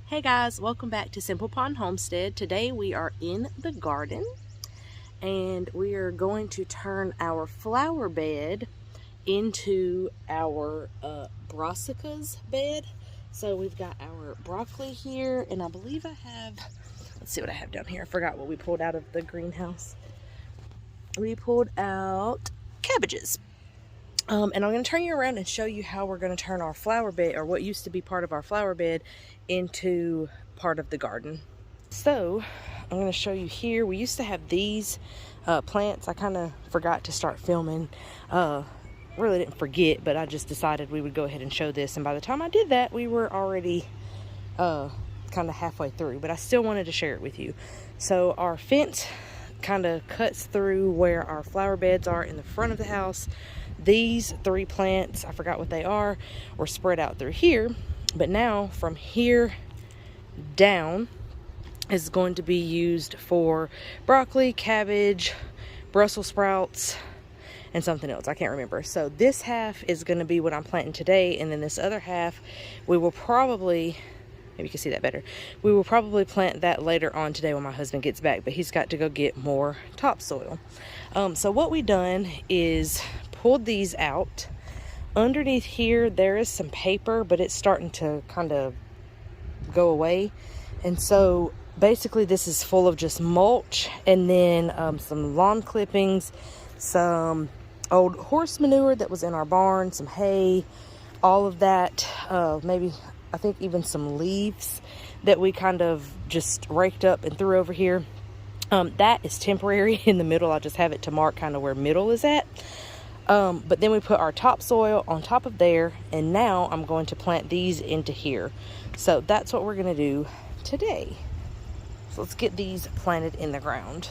Hey guys, welcome back to Simple Pond Homestead. Today we are in the garden and we are going to turn our flower bed into our brassicas bed. So we've got our broccoli here, and I believe I have, let's see what I have down here. I forgot what we pulled out of the greenhouse. We pulled out cabbages. And I'm going to turn you around and show you how we're going to turn our flower bed, or what used to be part of our flower bed, into part of the garden. So I'm going to show you here. We used to have these plants. I kind of forgot to start filming. Really didn't forget, but I just decided we would go ahead and show this. And by the time I did that, we were already kind of halfway through, but I still wanted to share it with you. So our fence kind of cuts through where our flower beds are in the front of the house. These three plants, I forgot what they are, were spread out through here. But now from here down is going to be used for broccoli, cabbage, Brussels sprouts, and something else. I can't remember. So this half is going to be what I'm planting today. And then this other half, we will probably, maybe you can see that better. We will probably plant that later on today when my husband gets back. But he's got to go get more topsoil. So what we done is pulled these out. Underneath here there is some paper, but it's starting to kind of go away, and so basically this is full of just mulch, and then some lawn clippings, some old horse manure that was in our barn, some hay, all of that, maybe I think even some leaves that we kind of just raked up and threw over here. That is temporary in the middle. I just have it to mark kind of where middle is at. But then we put our topsoil on top of there, and now I'm going to plant these into here. So that's what we're going to do today. So let's get these planted in the ground.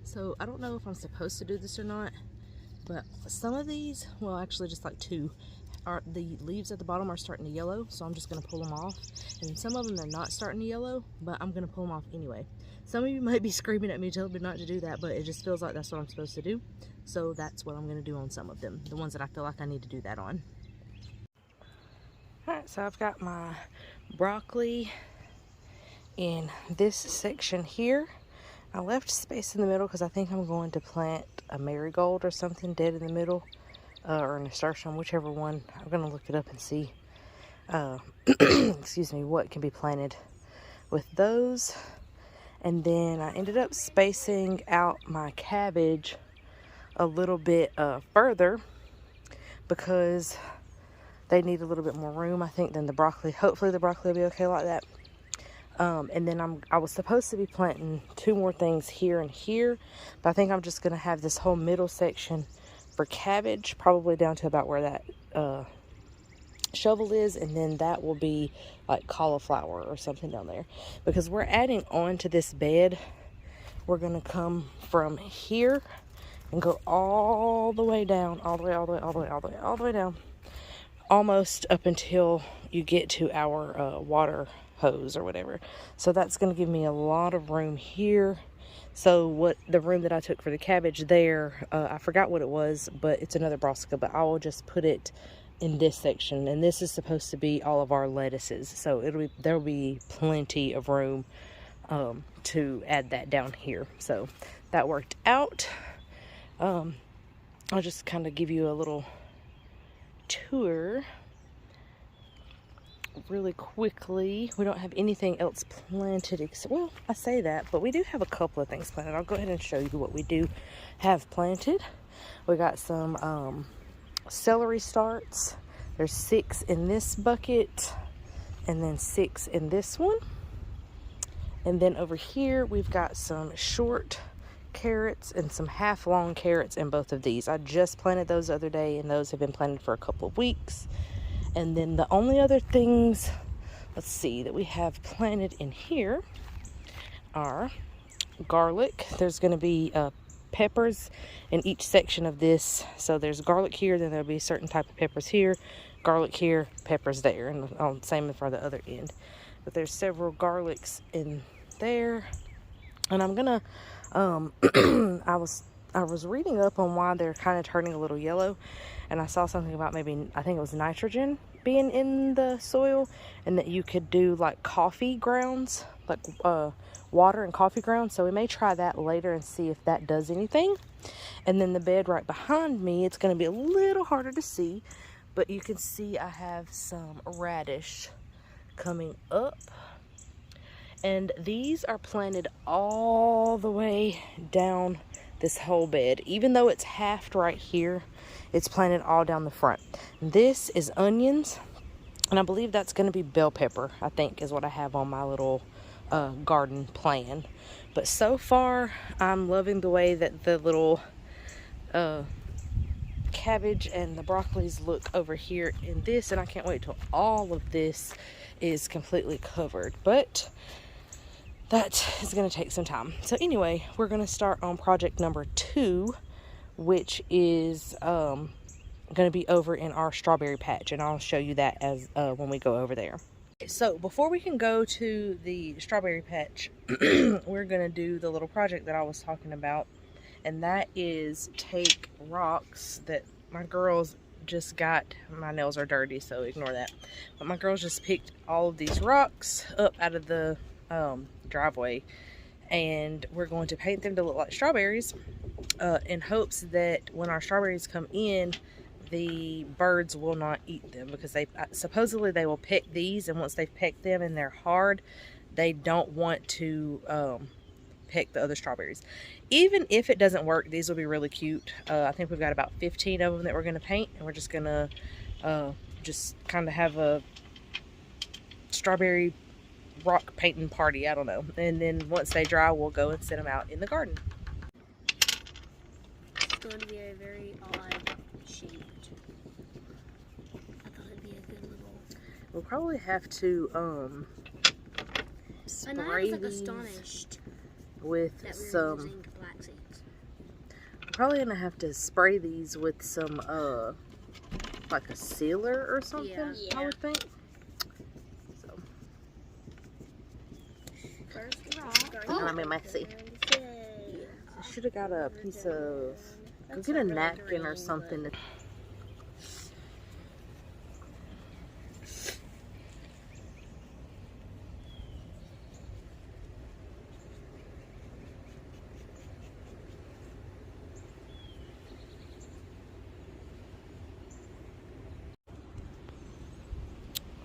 So I don't know if I'm supposed to do this or not, but some of these, well actually just like two, are the leaves at the bottom are starting to yellow, so I'm just going to pull them off. And some of them are not starting to yellow, but I'm going to pull them off anyway. Some of you might be screaming at me telling me not to do that, but it just feels like that's what I'm supposed to do. So that's what I'm going to do on some of them, the ones that I feel like I need to do that on. Alright, so I've got my broccoli in this section here. I left space in the middle because I think I'm going to plant a marigold or something dead in the middle, or a nasturtium, whichever one. I'm going to look it up and see, excuse me, what can be planted with those. And then I ended up spacing out my cabbage a little bit further because they need a little bit more room, I think, than the broccoli. Hopefully the broccoli will be okay like that. And then I was supposed to be planting two more things here and here, but I think I'm just going to have this whole middle section for cabbage, probably down to about where that shovel is, and then that will be like cauliflower or something down there. Because we're adding on to this bed, we're going to come from here and go all the way down, all the way down, almost up until you get to our water hose or whatever. So that's going to give me a lot of room here. So what the room that I took for the cabbage there, I forgot what it was, but it's another brassica, but I will just put it in this section, and this is supposed to be all of our lettuces, so there'll be plenty of room to add that down here. So that worked out. I'll just kind of give you a little tour really quickly. We don't have anything else planted except, well, I say that, but we do have a couple of things planted. I'll go ahead and show you what we do have planted. We got some celery starts. There's 6 in this bucket, and then 6 in this one. And then over here we've got some short carrots and some half long carrots in both of these. I just planted those the other day, and those have been planted for a couple of weeks. And then the only other things, let's see, that we have planted in here are garlic. There's going to be peppers in each section of this. So there's garlic here, then there'll be a certain type of peppers here, garlic here, peppers there, and same for the other end. But there's several garlics in there. And I'm gonna I was reading up on why they're kind of turning a little yellow, and I saw something about maybe, I think it was nitrogen being in the soil, and that you could do like coffee grounds, like water and coffee grounds. So we may try that later and see if that does anything. And then the bed right behind me, it's going to be a little harder to see, but you can see I have some radish coming up. And these are planted all the way down this whole bed. Even though it's halved right here, it's planted all down the front. This is onions, and I believe that's going to be bell pepper, I think, is what I have on my little garden plan. But so far, I'm loving the way that the little cabbage and the broccolis look over here in this, and I can't wait till all of this is completely covered. But that is going to take some time. So anyway, we're going to start on project number 2, which is going to be over in our strawberry patch, and I'll show you that as when we go over there. So before we can go to the strawberry patch, we're going to do the little project that I was talking about, and that is take rocks that my girls just got. My nails are dirty, so ignore that. But my girls just picked all of these rocks up out of the driveway, and we're going to paint them to look like strawberries in hopes that when our strawberries come in, the birds will not eat them, because they supposedly they will peck these, and once they've pecked them and they're hard, they don't want to peck the other strawberries. Even if it doesn't work, these will be really cute. I think we've got about 15 of them that we're going to paint, and we're just going to just kind of have a strawberry rock painting party, I don't know. And then once they dry, we'll go and set them out in the garden. It's going to be a very odd shaped. I thought it'd be a good little. We'll probably have to spray like these astonished with that we were some. using black seeds. We're probably gonna have to spray these with some like a sealer or something. Yeah. I would think. First rock. Oh, I'm messy. I should have got a piece of. Go get a napkin or something.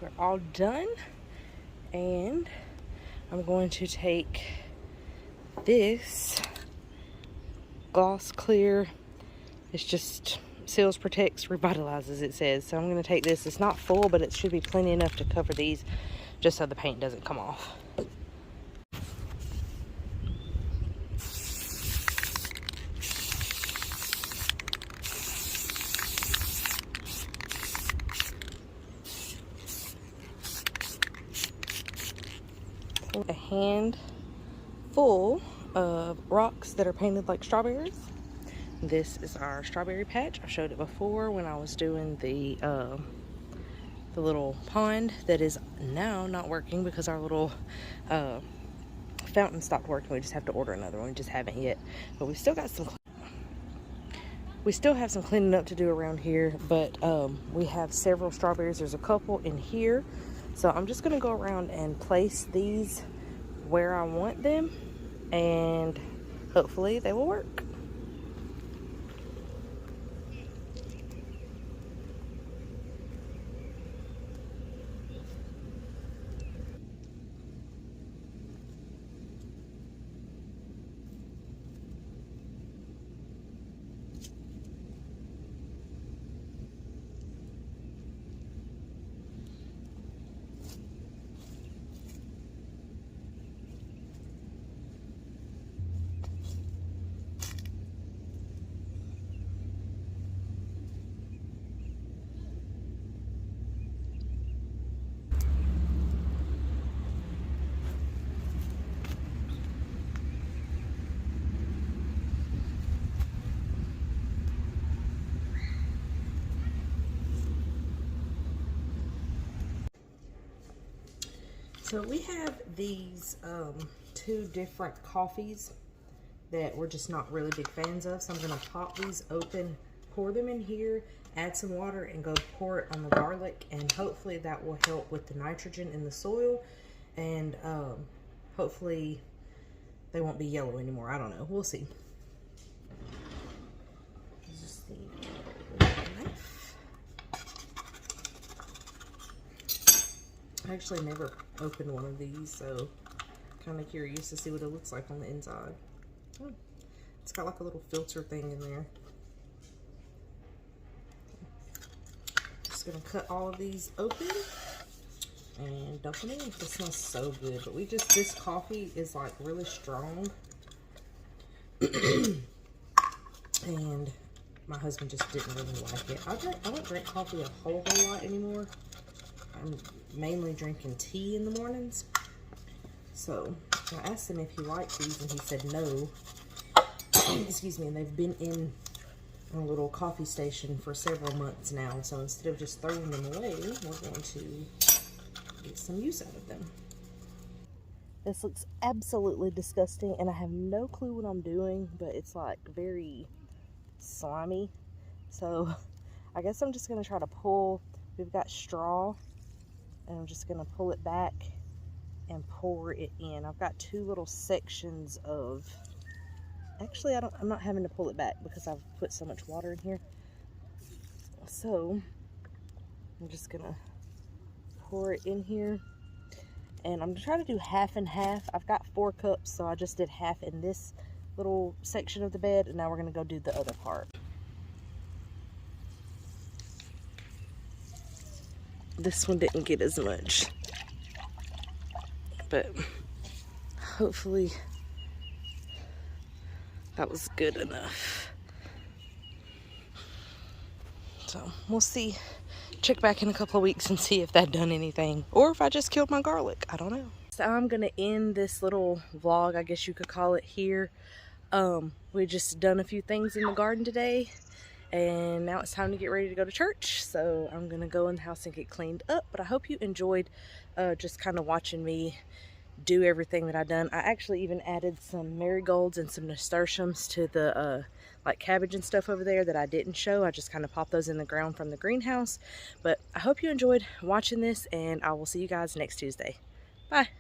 We're all done, and I'm going to take this gloss clear. It's just seals, protects, revitalizes, it says. So I'm going to take this. It's not full, but it should be plenty enough to cover these, just so the paint doesn't come off. A handful of rocks that are painted like strawberries. This is our strawberry patch. I showed it before when I was doing the little pond that is now not working because our little fountain stopped working. We just have to order another one. We just haven't yet, but we still got some. We still have some cleaning up to do around here, but we have several strawberries. There's a couple in here. So I'm just going to go around and place these where I want them, and hopefully they will work. So we have these two different coffees that we're just not really big fans of. So I'm gonna pop these open, pour them in here, add some water, and go pour it on the garlic, and hopefully that will help with the nitrogen in the soil, and hopefully they won't be yellow anymore. I don't know, we'll see. Just need a knife. I actually never opened one of these, so kind of curious to see what it looks like on the inside. Oh, it's got like a little filter thing in there. Just gonna cut all of these open and dump them in. This smells so good, but this coffee is like really strong. And my husband just didn't really like it. I don't drink coffee a whole lot anymore. I'm mainly drinking tea in the mornings. So I asked him if he liked these, and he said no. Excuse me. And they've been in a little coffee station for several months now. So instead of just throwing them away, we're going to get some use out of them. This looks absolutely disgusting, and I have no clue what I'm doing, but it's like very slimy. So I guess I'm just going to try to pull. We've got straw, and I'm just going to pull it back and pour it in. I've got two little sections of, actually I'm not having to pull it back because I've put so much water in here. So I'm just gonna pour it in here, and I'm gonna try to do half and half. I've got 4 cups, so I just did half in this little section of the bed, and now we're gonna go do the other part. This one didn't get as much, but hopefully that was good enough. So we'll see. Check back in a couple of weeks and see if that done anything, or if I just killed my garlic. I don't know. So I'm gonna end this little vlog, I guess you could call it, here. We just done a few things in the garden today, and now it's time to get ready to go to church. So I'm gonna go in the house and get cleaned up. But I hope you enjoyed just kind of watching me do everything that I done. I actually even added some marigolds and some nasturtiums to the like cabbage and stuff over there that I didn't show. I just kind of popped those in the ground from the greenhouse. But I hope you enjoyed watching this, and I will see you guys next Tuesday. Bye.